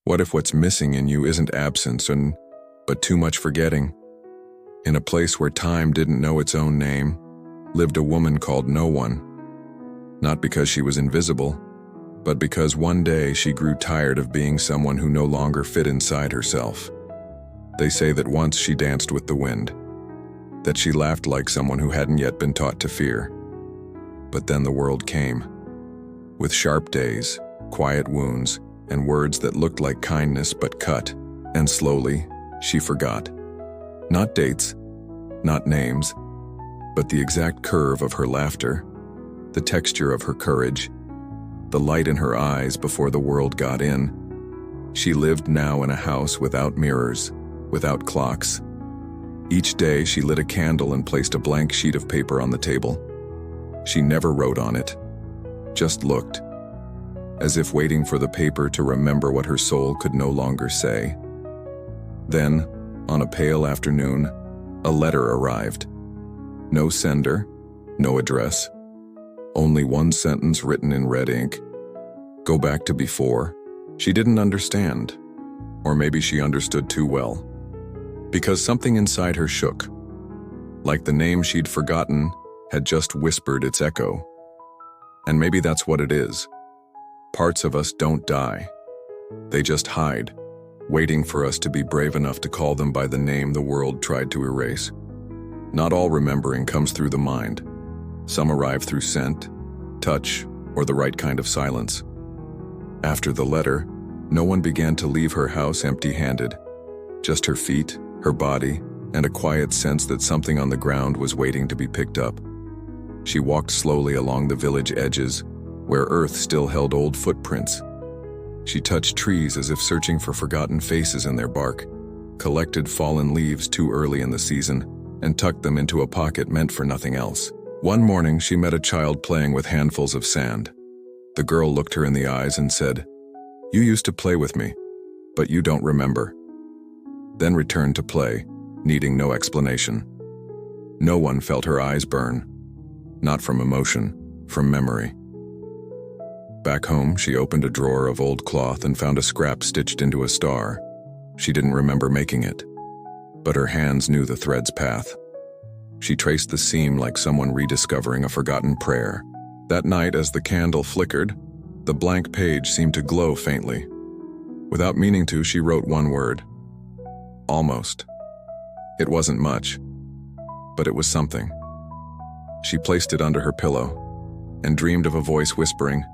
What if what's missing in you isn't absence but too much forgetting? In a place where time didn't know its own name, lived a woman called No One. Not because she was invisible, but because one day she grew tired of being someone who no longer fit inside herself. They say that once she danced with the wind, that she laughed like someone who hadn't yet been taught to fear. But then the world came, with sharp days, quiet wounds, and words that looked like kindness but cut, and slowly, she forgot. Not dates, not names, but the exact curve of her laughter, the texture of her courage, the light in her eyes before the world got in. She lived now in a house without mirrors, without clocks. Each day she lit a candle and placed a blank sheet of paper on the table. She never wrote on it, just looked, as if waiting for the paper to remember what her soul could no longer say. Then, on a pale afternoon, a letter arrived. No sender, no address. Only one sentence written in red ink. Go back to before. She didn't understand. Or maybe she understood too well. Because something inside her shook. Like the name she'd forgotten had just whispered its echo. And maybe that's what it is. Parts of us don't die. They just hide, waiting for us to be brave enough to call them by the name the world tried to erase. Not all remembering comes through the mind. Some arrive through scent, touch, or the right kind of silence. After the letter, No One began to leave her house empty-handed. Just her feet, her body, and a quiet sense that something on the ground was waiting to be picked up. She walked slowly along the village edges, where earth still held old footprints. She touched trees as if searching for forgotten faces in their bark, collected fallen leaves too early in the season, and tucked them into a pocket meant for nothing else. One morning, she met a child playing with handfuls of sand. The girl looked her in the eyes and said, "You used to play with me, but you don't remember." Then returned to play, needing no explanation. No one felt her eyes burn. Not from emotion, from memory. Back home, she opened a drawer of old cloth and found a scrap stitched into a star. She didn't remember making it, but her hands knew the thread's path. She traced the seam like someone rediscovering a forgotten prayer. That night, as the candle flickered, the blank page seemed to glow faintly. Without meaning to, she wrote one word. Almost. It wasn't much, but it was something. She placed it under her pillow and dreamed of a voice whispering,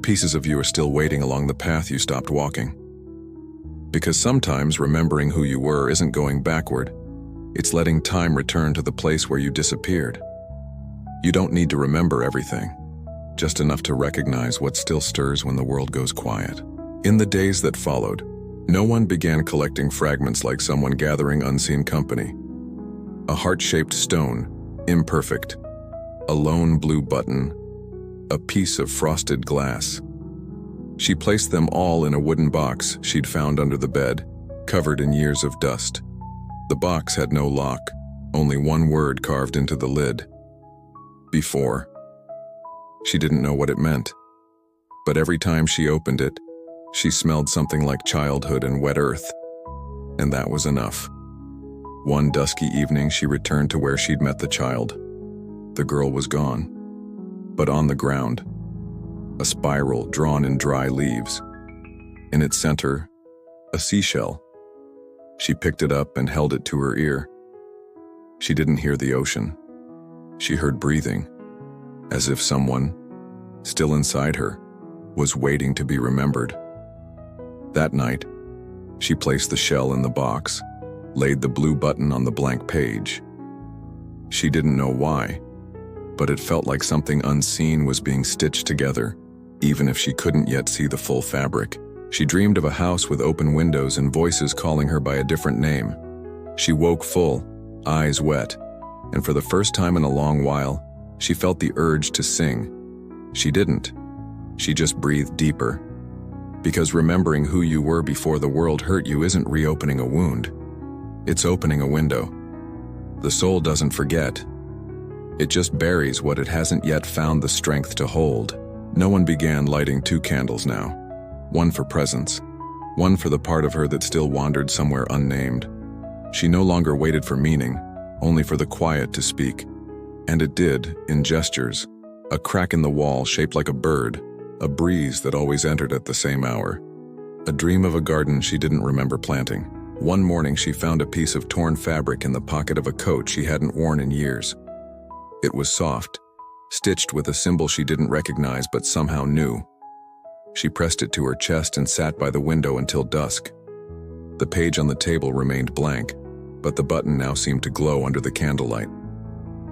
"Pieces of you are still waiting along the path you stopped walking." Because sometimes remembering who you were isn't going backward. It's letting time return to the place where you disappeared. You don't need to remember everything, just enough to recognize what still stirs when the world goes quiet. In the days that followed, No One began collecting fragments like someone gathering unseen company. A heart-shaped stone, imperfect, a lone blue button, a piece of frosted glass. She placed them all in a wooden box she'd found under the bed, covered in years of dust. The box had no lock, only one word carved into the lid. Before. She didn't know what it meant, but every time she opened it, she smelled something like childhood and wet earth, and that was enough. One dusky evening, she returned to where she'd met the child. The girl was gone, but on the ground, a spiral drawn in dry leaves. In its center, a seashell. She picked it up and held it to her ear. She didn't hear the ocean. She heard breathing, as if someone, still inside her, was waiting to be remembered. That night, she placed the shell in the box, laid the blue button on the blank page. She didn't know why, but it felt like something unseen was being stitched together, even if she couldn't yet see the full fabric. She dreamed of a house with open windows and voices calling her by a different name. She woke full, eyes wet, and for the first time in a long while, she felt the urge to sing. She didn't. She just breathed deeper. Because remembering who you were before the world hurt you isn't reopening a wound. It's opening a window. The soul doesn't forget. It just buries what it hasn't yet found the strength to hold. No One began lighting 2 candles now. One for presence, one for the part of her that still wandered somewhere unnamed. She no longer waited for meaning, only for the quiet to speak. And it did, in gestures. A crack in the wall shaped like a bird, a breeze that always entered at the same hour. A dream of a garden she didn't remember planting. One morning she found a piece of torn fabric in the pocket of a coat she hadn't worn in years. It was soft, stitched with a symbol she didn't recognize but somehow knew. She pressed it to her chest and sat by the window until dusk. The page on the table remained blank, but the button now seemed to glow under the candlelight.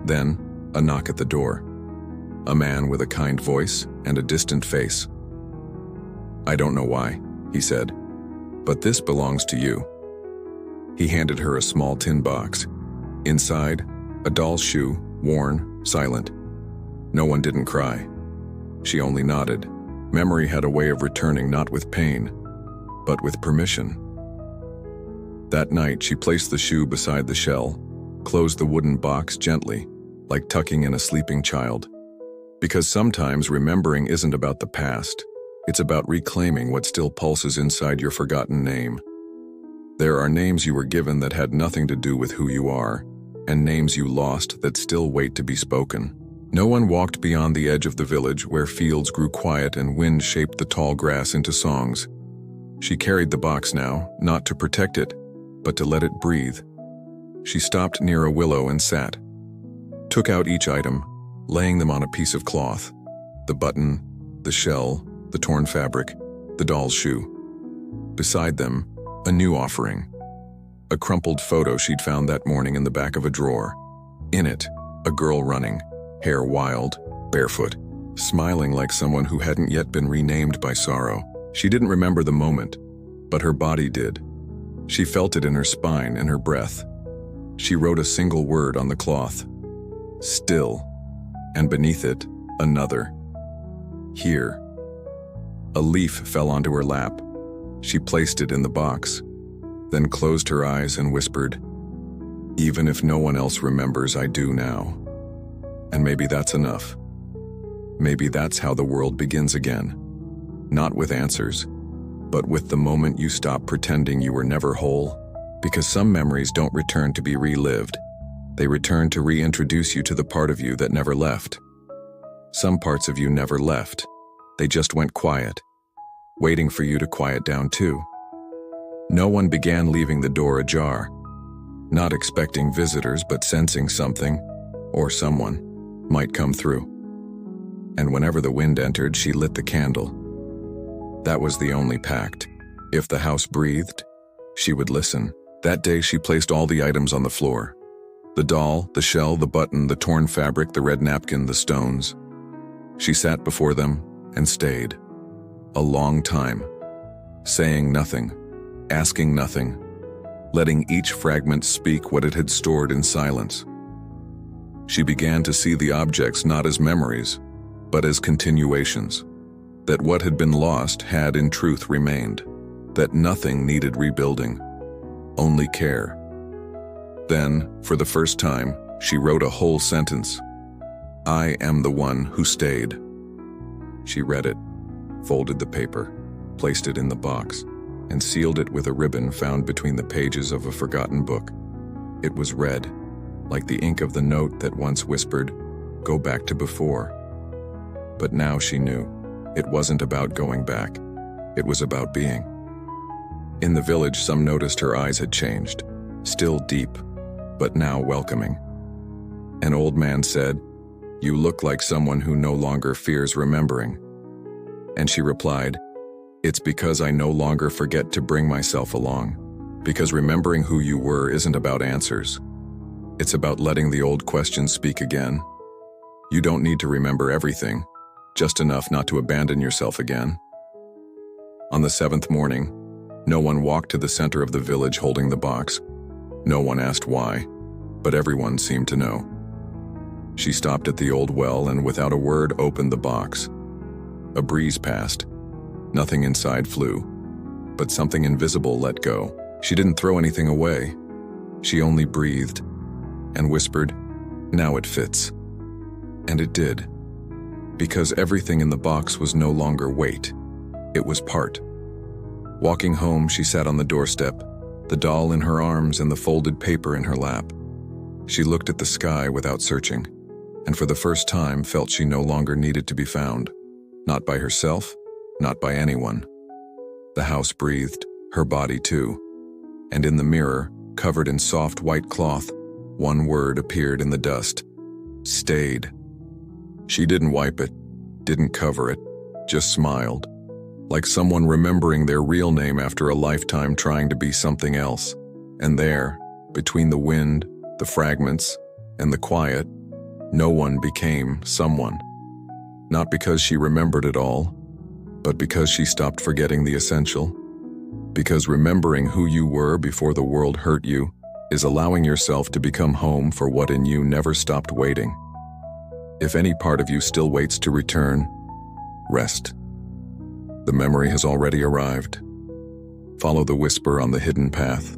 Then, a knock at the door. A man with a kind voice and a distant face. "I don't know why," he said, "but this belongs to you." He handed her a small tin box. Inside, a doll's shoe, worn, silent. No one didn't cry. She only nodded. Memory had a way of returning not with pain, but with permission. That night, she placed the shoe beside the shell, closed the wooden box gently, like tucking in a sleeping child. Because sometimes remembering isn't about the past, it's about reclaiming what still pulses inside your forgotten name. There are names you were given that had nothing to do with who you are, and names you lost that still wait to be spoken. No one walked beyond the edge of the village where fields grew quiet and wind shaped the tall grass into songs. She carried the box now, not to protect it, but to let it breathe. She stopped near a willow and sat. Took out each item, laying them on a piece of cloth. The button, the shell, the torn fabric, the doll's shoe. Beside them, a new offering. A crumpled photo she'd found that morning in the back of a drawer. In it, a girl running, hair wild, barefoot, smiling like someone who hadn't yet been renamed by sorrow. She didn't remember the moment, but her body did. She felt it in her spine and her breath. She wrote a single word on the cloth. Still. And beneath it, another. Here. A leaf fell onto her lap. She placed it in the box, then closed her eyes and whispered, "Even if no one else remembers, I do now." And maybe that's enough. Maybe that's how the world begins again. Not with answers, but with the moment you stop pretending you were never whole. Because some memories don't return to be relived. They return to reintroduce you to the part of you that never left. Some parts of you never left. They just went quiet, waiting for you to quiet down too. No one began leaving the door ajar, not expecting visitors but sensing something, or someone, might come through. And whenever the wind entered, she lit the candle. That was the only pact. If the house breathed, she would listen. That day she placed all the items on the floor. The doll, the shell, the button, the torn fabric, the red napkin, the stones. She sat before them and stayed. A long time. Saying nothing, asking nothing, letting each fragment speak what it had stored in silence. She began to see the objects not as memories, but as continuations. That what had been lost had in truth remained. That nothing needed rebuilding. Only care. Then, for the first time, she wrote a whole sentence. "I am the one who stayed." She read it, folded the paper, placed it in the box, and sealed it with a ribbon found between the pages of a forgotten book. It was red, like the ink of the note that once whispered, "Go back to before." But now she knew. It wasn't about going back. It was about being. In the village, some noticed her eyes had changed, still deep, but now welcoming. An old man said, "You look like someone who no longer fears remembering." And she replied, "It's because I no longer forget to bring myself along. Because remembering who you were isn't about answers. It's about letting the old questions speak again. You don't need to remember everything, just enough not to abandon yourself again." On the 7th morning, no one walked to the center of the village holding the box. No one asked why, but everyone seemed to know. She stopped at the old well and without a word opened the box. A breeze passed. Nothing inside flew, but something invisible let go. She didn't throw anything away. She only breathed and whispered, "Now it fits." And it did. Because everything in the box was no longer weight. It was part. Walking home, she sat on the doorstep, the doll in her arms and the folded paper in her lap. She looked at the sky without searching, and for the first time felt she no longer needed to be found. Not by herself, not by anyone. The house breathed, her body too. And in the mirror, covered in soft white cloth, one word appeared in the dust. Stayed. She didn't wipe it, didn't cover it, just smiled. Like someone remembering their real name after a lifetime trying to be something else. And there, between the wind, the fragments, and the quiet, no one became someone. Not because she remembered it all, but because she stopped forgetting the essential. Because remembering who you were before the world hurt you is allowing yourself to become home for what in you never stopped waiting. If any part of you still waits to return, rest. The memory has already arrived. Follow the whisper on the hidden path.